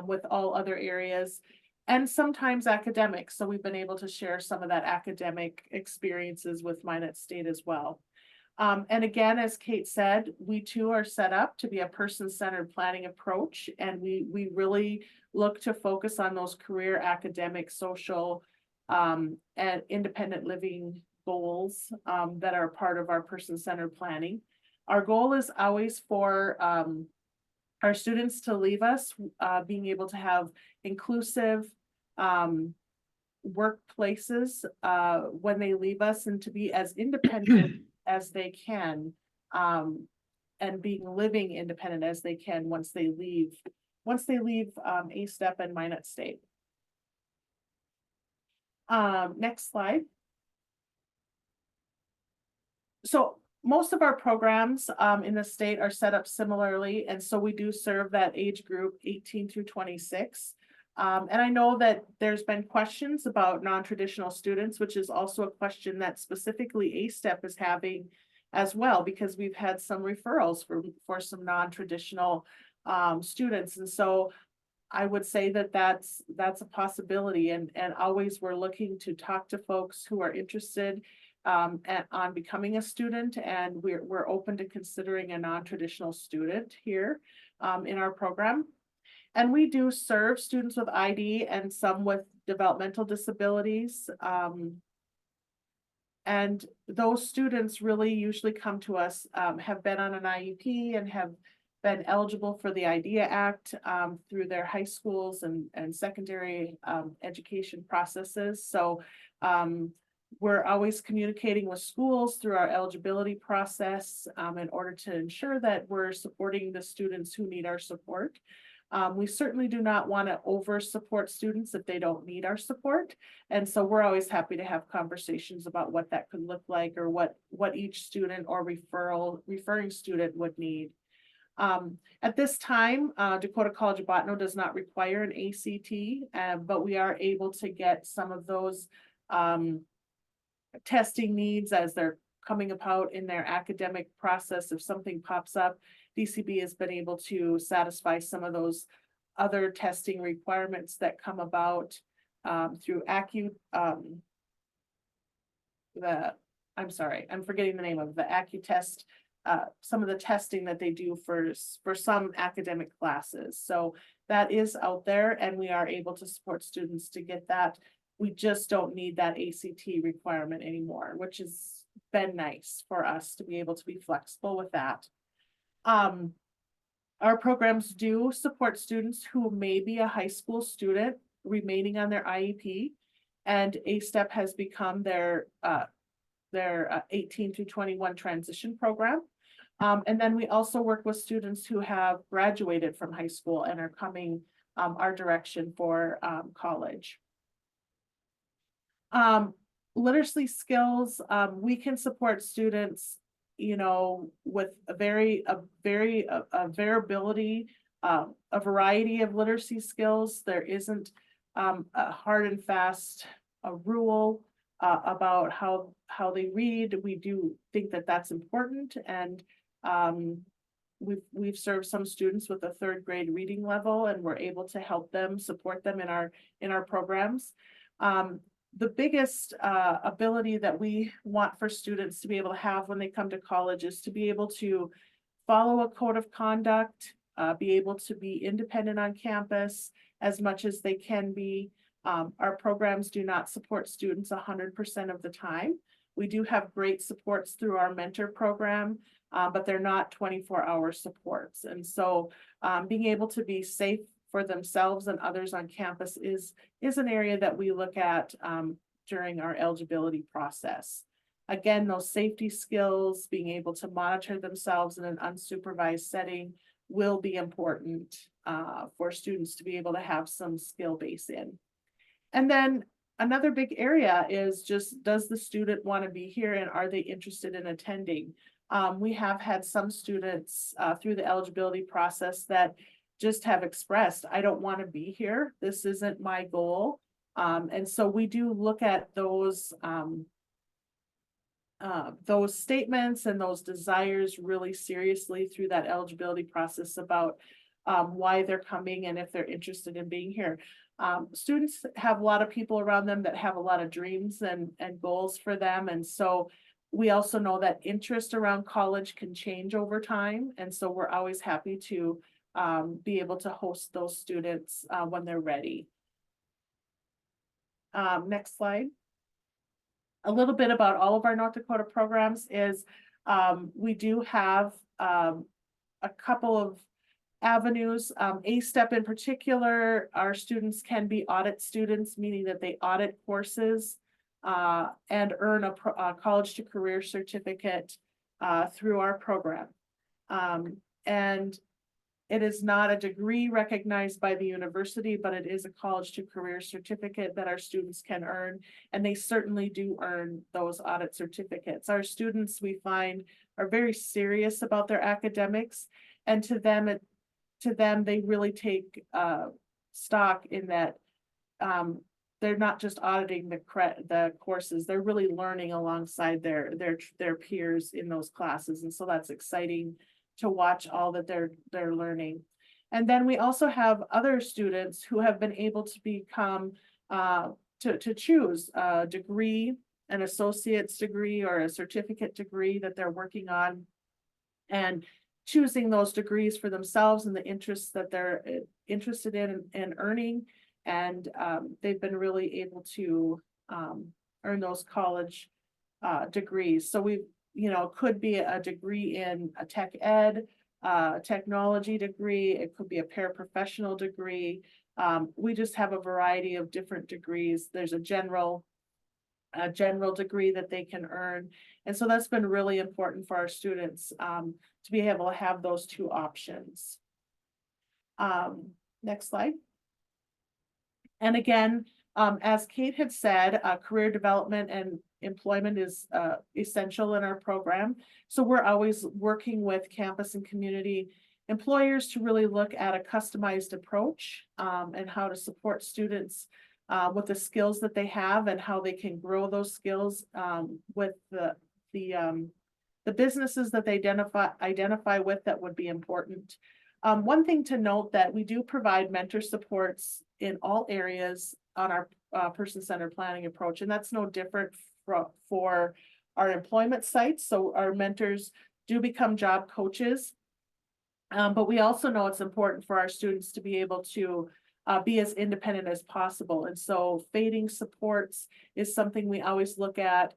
with all other areas, and sometimes academics. So we've been able to share some of that academic experiences with Minot State as well. And again, as Kate said, we too are set up to be a person-centered planning approach, and we really look to focus on those career, academic, social, and independent living goals that are part of our person-centered planning. Our goal is always for our students to leave us being able to have inclusive workplaces when they leave us, and to be as independent as they can, and being living independent as they can once they leave A-STEP and Minot State. Next slide. So most of our programs in the state are set up similarly, and so we do serve that age group 18 through 26. And I know that there's been questions about non-traditional students, which is also a question that specifically A-STEP is having as well, because we've had some referrals for some non-traditional students. And so I would say that that's a possibility, and always we're looking to talk to folks who are interested on becoming a student, and we're open to considering a non-traditional student here in our program. And we do serve students with ID and some with developmental disabilities. And those students really usually come to us, have been on an IEP and have been eligible for the IDEA Act through their high schools and secondary education processes. So we're always communicating with schools through our eligibility process in order to ensure that we're supporting the students who need our support. We certainly do not want to over support students if they don't need our support. And so we're always happy to have conversations about what that could look like, or what each student or referring student would need. At this time, Dakota College of Botano does not require an ACT, but we are able to get some of those testing needs as they're coming about in their academic process. If something pops up, DCB has been able to satisfy some of those other testing requirements that come about through I'm sorry, I'm forgetting the name of the AccuTest, some of the testing that they do for some academic classes. So that is out there and we are able to support students to get that. We just don't need that ACT requirement anymore, which has been nice for us to be able to be flexible with that. Our programs do support students who may be a high school student remaining on their IEP, and A-STEP has become their 18 through 21 transition program. And then we also work with students who have graduated from high school and are coming our direction for college. Literacy skills, we can support students, you know, with a variability, a variety of literacy skills. There isn't a hard and fast rule about how they read. We do think that that's important, and we've served some students with a third grade reading level, and we're able to help them, support them in our programs. The biggest ability that we want for students to be able to have when they come to college is to be able to follow a code of conduct, be able to be independent on campus as much as they can be. Our programs do not support students 100% of the time. We do have great supports through our mentor program, but they're not 24-hour supports. And so being able to be safe for themselves and others on campus is an area that we look at during our eligibility process. Again, those safety skills, being able to monitor themselves in an unsupervised setting will be important for students to be able to have some skill base in. And then another big area is just, does the student want to be here and are they interested in attending? We have had some students through the eligibility process that just have expressed, I don't want to be here. This isn't my goal. And so we do look at those statements and those desires really seriously through that eligibility process about why they're coming and if they're interested in being here. Students have a lot of people around them that have a lot of dreams and goals for them. And so we also know that interest around college can change over time. And so we're always happy to be able to host those students when they're ready. Next slide. A little bit about all of our North Dakota programs is we do have a couple of avenues. A-STEP in particular, our students can be audit students, meaning that they audit courses and earn a college to career certificate through our program. And it is not a degree recognized by the university, but it is a college to career certificate that our students can earn. And they certainly do earn those audit certificates. Our students, we find, are very serious about their academics. And to them, they really take stock in that they're not just auditing the courses, they're really learning alongside their peers in those classes. And so that's exciting to watch all that they're learning. And then we also have other students who have been able to become to choose a degree, an associate's degree or a certificate degree that they're working on, and choosing those degrees for themselves and the interests that they're interested in and earning. And they've been really able to earn those college degrees. So we, could be a degree in a tech ed, technology degree. It could be a paraprofessional degree. We just have a variety of different degrees. There's a general degree that they can earn. And so that's been really important for our students to be able to have those two options. Next slide. And again, as Kate had said, career development and employment is essential in our program. So we're always working with campus and community employers to really look at a customized approach and how to support students with the skills that they have and how they can grow those skills with the businesses that they identify with that would be important. One thing to note that we do provide mentor supports in all areas our person-centered planning approach, and that's no different for our employment sites. So our mentors do become job coaches. But we also know it's important for our students to be able to be as independent as possible. And so fading supports is something we always look at.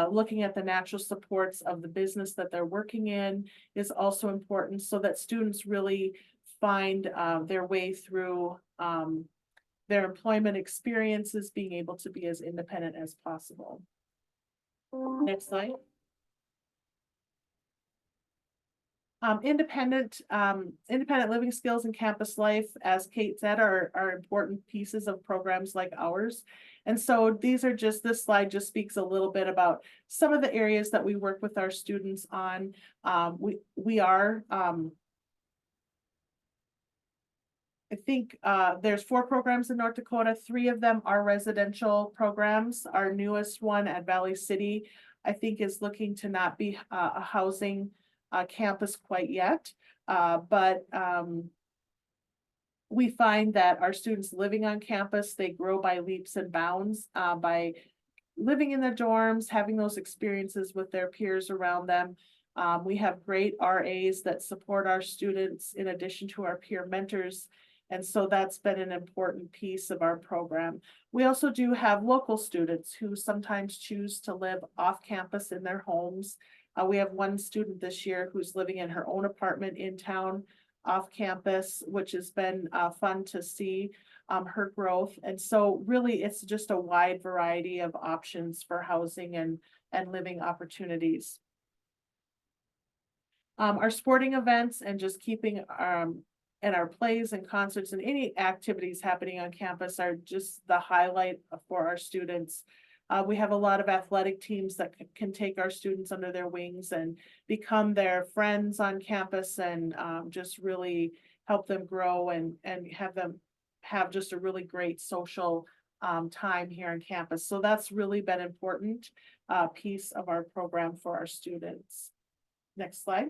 Looking at the natural supports of the business that they're working in is also important, so that students really find their way through their employment experiences, being able to be as independent as possible. Next slide. Independent living skills and campus life, as Kate said, are important pieces of programs like ours. And so these are just, this slide just speaks a little bit about some of the areas that we work with our students on. We are, I think there's 4 programs in North Dakota. 3 of them are residential programs. Our newest one at Valley City, I think, is looking to not be a housing campus quite yet. But we find that our students living on campus, they grow by leaps and bounds by living in the dorms, having those experiences with their peers around them. We have great RAs that support our students in addition to our peer mentors. And so that's been an important piece of our program. We also do have local students who sometimes choose to live off campus in their homes. We have one student this year who's living in her own apartment in town off campus, which has been fun to see her growth. And so really it's just a wide variety of options for housing and living opportunities. Our sporting events and just keeping and our plays and concerts and any activities happening on campus are just the highlight for our students. We have a lot of athletic teams that can take our students under their wings and become their friends on campus, and just really help them grow and have them have just a really great social time here on campus. So that's really been an important piece of our program for our students. Next slide.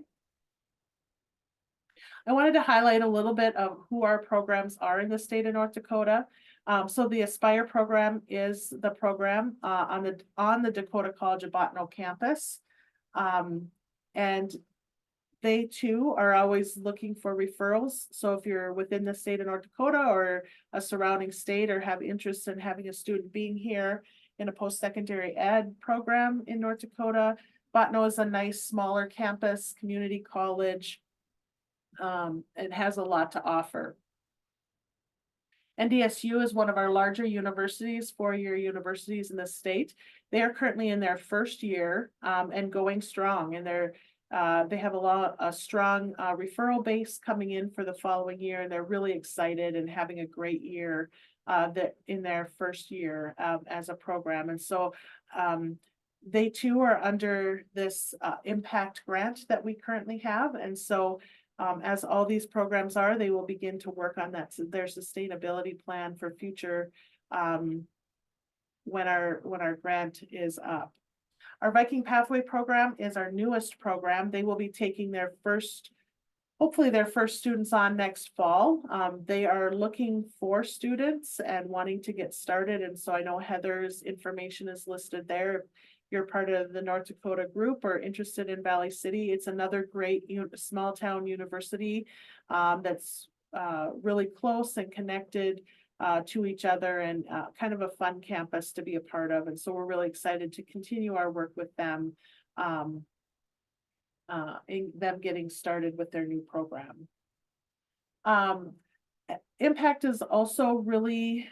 I wanted to highlight a little bit of who our programs are in the state of North Dakota. So the Aspire program is the program on the Dakota College of Bottineau campus. And they too are always looking for referrals. So if you're within the state of North Dakota or a surrounding state, or have interest in having a student being here in a post-secondary ed program in North Dakota, Bottineau is a nice smaller campus, community college. It has a lot to offer. NDSU is one of our larger universities, 4-year universities in the state. They are currently in their first year and going strong, and they have a strong referral base coming in for the following year, and they're really excited and having a great year in their first year as a program. And so they too are under this impact grant that we currently have, and so as all these programs are, they will begin to work on their sustainability plan for future when our grant is up. Our Viking Pathway program is our newest program. They will be taking hopefully their first students on next fall. They are looking for students and wanting to get started. And so I know Heather's information is listed there. You're part of the North Dakota group or interested in Valley City, it's another great small town university that's really close and connected to each other, and kind of a fun campus to be a part of. And so we're really excited to continue our work with them in them getting started with their new program. Impact is also really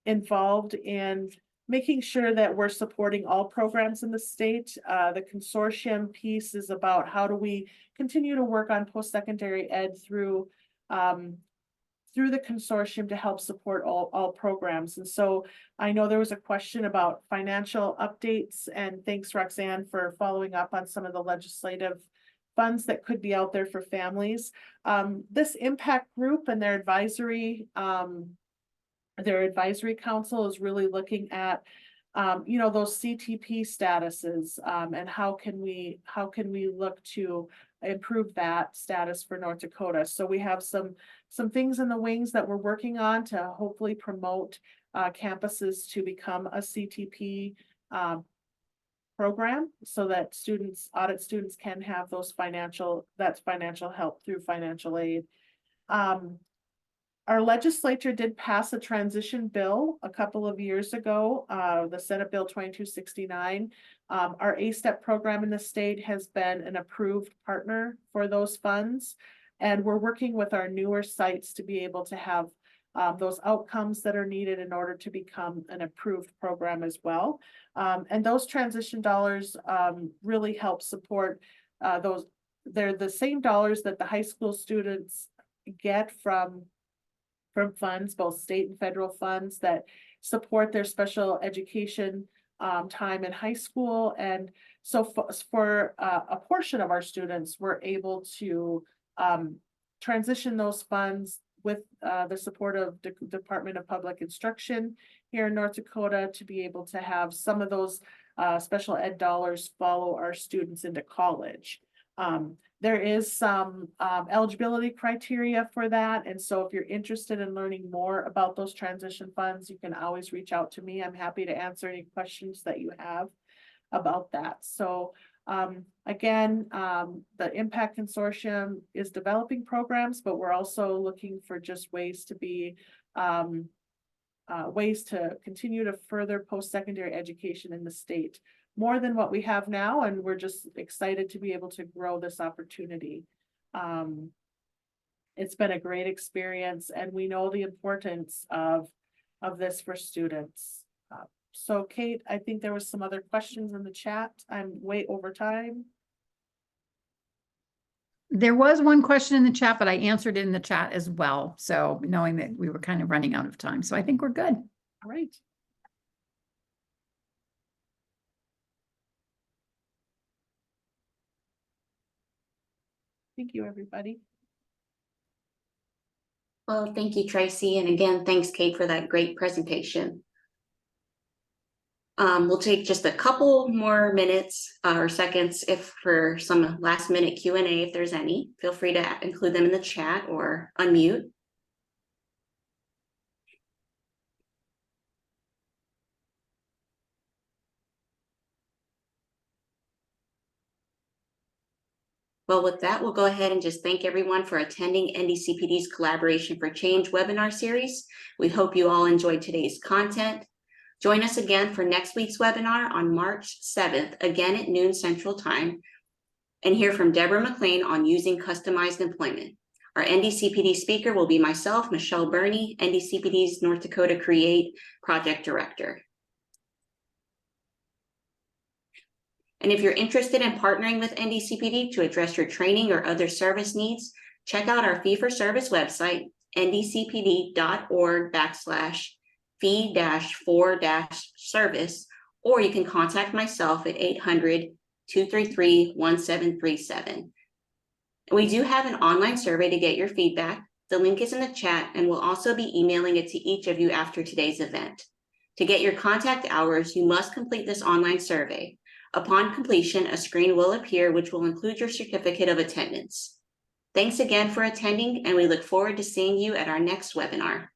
involved in making sure that we're supporting all programs in the state. The consortium piece is about how do we continue to work on post-secondary ed through the consortium to help support all programs. And so I know there was a question about financial updates, and thanks Roxanne for following up on some of the legislative funds that could be out there for families. This impact group and their advisory council is really looking at those CTP statuses and how can we look to improve that status for North Dakota. So we have some things in the wings that we're working on to hopefully promote campuses to become a CTP program, so that audit students can have those financial help through financial aid. Our legislature did pass a transition bill a couple of years ago, the Senate Bill 2269. Our A-STEP program in the state has been an approved partner for those funds. And we're working with our newer sites to be able to have those outcomes that are needed in order to become an approved program as well. And those transition dollars really help support those. They're the same dollars that the high school students get from funds, both state and federal funds, that support their special education time in high school. And so for a portion of our students, we're able to transition those funds with the support of the Department of Public Instruction here in North Dakota to be able to have some of those special ed dollars follow our students into college. There is some eligibility criteria for that. And so if you're interested in learning more about those transition funds, you can always reach out to me. I'm happy to answer any questions that you have about that. So again, the Impact Consortium is developing programs, but we're also looking for just ways to be ways to continue to further post-secondary education in the state more than what we have now, and we're just excited to be able to grow this opportunity. It's been a great experience, and we know the importance of this for students. So Kate, I think there was some other questions in the chat. I'm way over time. There was one question in the chat, but I answered it in the chat as well. So knowing that we were kind of running out of time. So I think we're good. All right. Thank you, everybody. Well, thank you, Tracy. And again, thanks, Kate, for that great presentation. We'll take just a couple more minutes or seconds for some last minute Q&A if there's any. Feel free to include them in the chat or unmute. Well, with that, we'll go ahead and just thank everyone for attending NDCPD's Collaboration for Change webinar series. We hope you all enjoyed today's content. Join us again for next week's webinar on March 7th, again at noon Central Time, and hear from Deborah McLean on using customized employment. Our NDCPD speaker will be myself, Michelle Burney, NDCPD's North Dakota Create Project Director. And if you're interested in partnering with NDCPD to address your training or other service needs, check out our fee-for-service website, ndcpd.org/fee-for-service, or you can contact myself at 800-233-1737. We do have an online survey to get your feedback. The link is in the chat, and we'll also be emailing it to each of you after today's event. To get your contact hours, you must complete this online survey. Upon completion, a screen will appear which will include your certificate of attendance. Thanks again for attending, and we look forward to seeing you at our next webinar.